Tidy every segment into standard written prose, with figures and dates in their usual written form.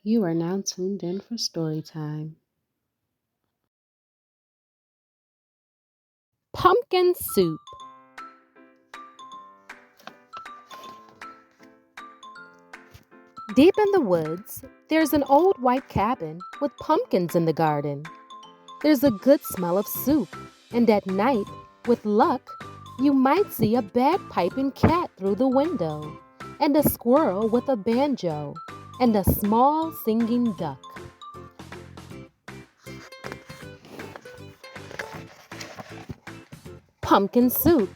You are now tuned in for story time. Pumpkin soup. Deep in the woods, there's an old white cabin with pumpkins in the garden. There's a good smell of soup, and at night, with luck, you might see a bagpiping cat through the window, and a squirrel with a banjo, and a small singing duck. Pumpkin soup,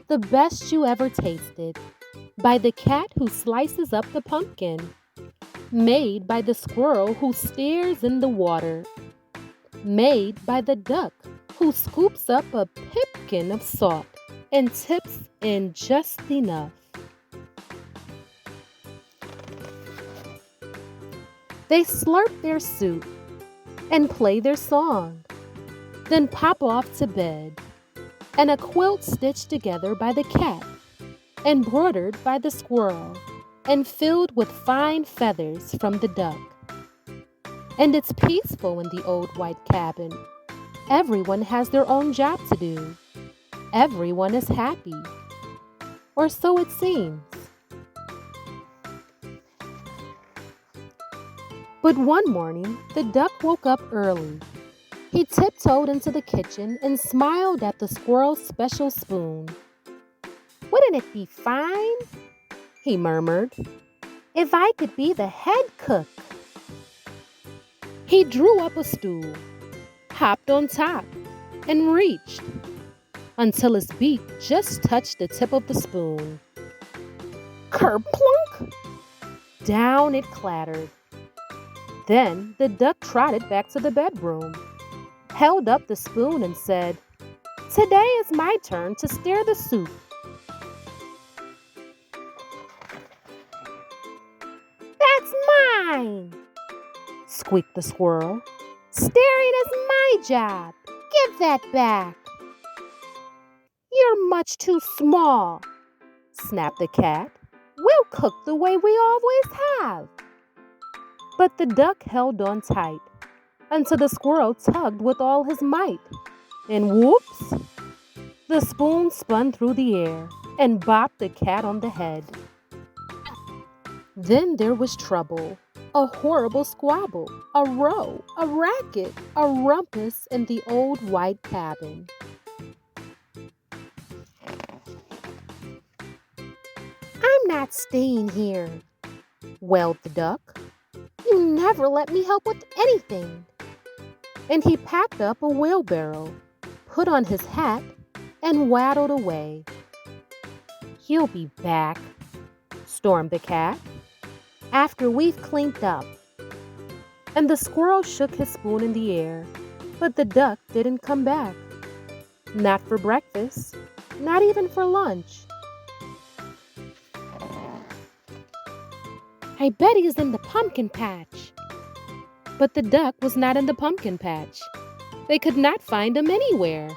the best you ever tasted, by the cat who slices up the pumpkin. Made by the squirrel who stares in the water. Made by the duck who scoops up a pipkin of salt and tips in just enough. They slurp their soup and play their song, then pop off to bed. And a quilt stitched together by the cat, embroidered by the squirrel, and filled with fine feathers from the duck. And it's peaceful in the old white cabin. Everyone has their own job to do. Everyone is happy. Or so it seems. But one morning, the duck woke up early. He tiptoed into the kitchen and smiled at the squirrel's special spoon. "Wouldn't it be fine," he murmured, "if I could be the head cook?" He drew up a stool, hopped on top, and reached until his beak just touched the tip of the spoon. Kerplunk! Down it clattered. Then the duck trotted back to the bedroom, held up the spoon and said, "Today is my turn to stir the soup." "That's mine!" squeaked the squirrel. "Stirring is my job. Give that back." "You're much too small," snapped the cat. "We'll cook the way we always have." But the duck held on tight until the squirrel tugged with all his might. And whoops! The spoon spun through the air and bopped the cat on the head. Then there was trouble. A horrible squabble, a row, a racket, a rumpus in the old white cabin. "I'm not staying here," wailed the duck. "You never let me help with anything." And he packed up a wheelbarrow, put on his hat, and waddled away. "He'll be back," stormed the cat, "after we've cleaned up." And the squirrel shook his spoon in the air, but the duck didn't come back. Not for breakfast, not even for lunch. "I bet he's in the pumpkin patch." But the duck was not in the pumpkin patch. They could not find him anywhere.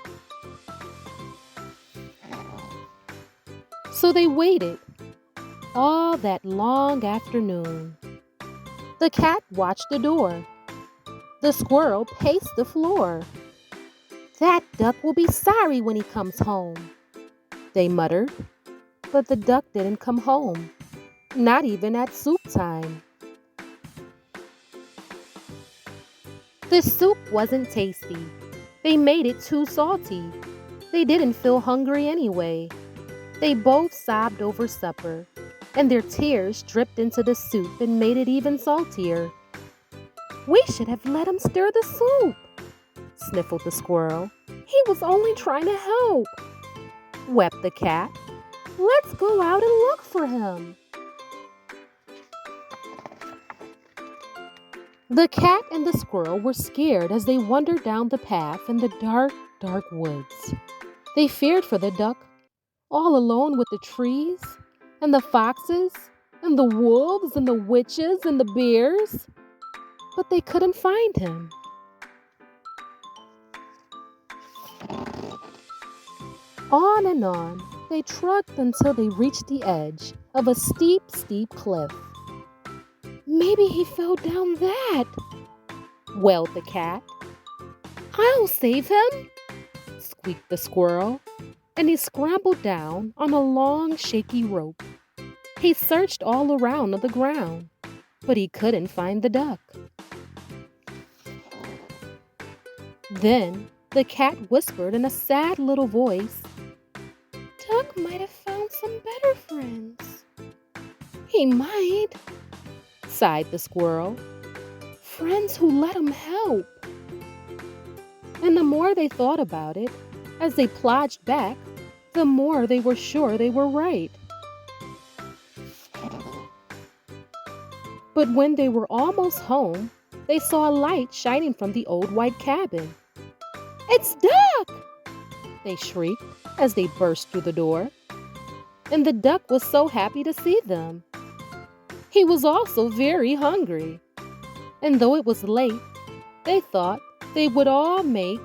So they waited all that long afternoon. The cat watched the door. The squirrel paced the floor. "That duck will be sorry when he comes home," they muttered. But the duck didn't come home, not even at soup time. The soup wasn't tasty. They made it too salty. They didn't feel hungry anyway. They both sobbed over supper, and their tears dripped into the soup and made it even saltier. "We should have let him stir the soup," sniffled the squirrel. "He was only trying to help," wept the cat. "Let's go out and look for him." The cat and the squirrel were scared as they wandered down the path in the dark, dark woods. They feared for the duck, all alone with the trees, and the foxes, and the wolves, and the witches, and the bears. But they couldn't find him. On and on, they trudged until they reached the edge of a steep, steep cliff. Maybe he fell down that, wailed the cat. I'll save him, squeaked the squirrel, and he scrambled down on a long, shaky rope. He searched all around on the ground, but he couldn't find the duck. Then the cat whispered in a sad little voice, Duck might have found some better friends. He might, sighed the squirrel. Friends who let him help. And the more they thought about it, as they plunged back, the more they were sure they were right. But when they were almost home, they saw a light shining from the old white cabin. It's Duck! They shrieked as they burst through the door. And the duck was so happy to see them. He was also very hungry. And though it was late, they thought they would all make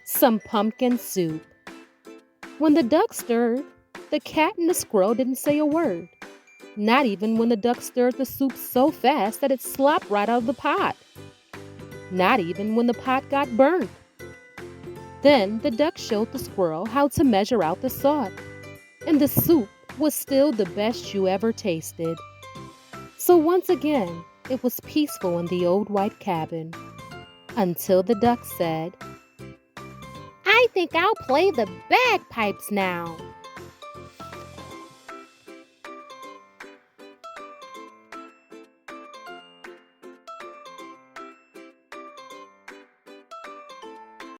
some pumpkin soup. When the duck stirred, the cat and the squirrel didn't say a word. Not even when the duck stirred the soup so fast that it slopped right out of the pot. Not even when the pot got burnt. Then the duck showed the squirrel how to measure out the salt, and the soup was still the best you ever tasted. So once again, it was peaceful in the old white cabin, until the duck said, I think I'll play the bagpipes now.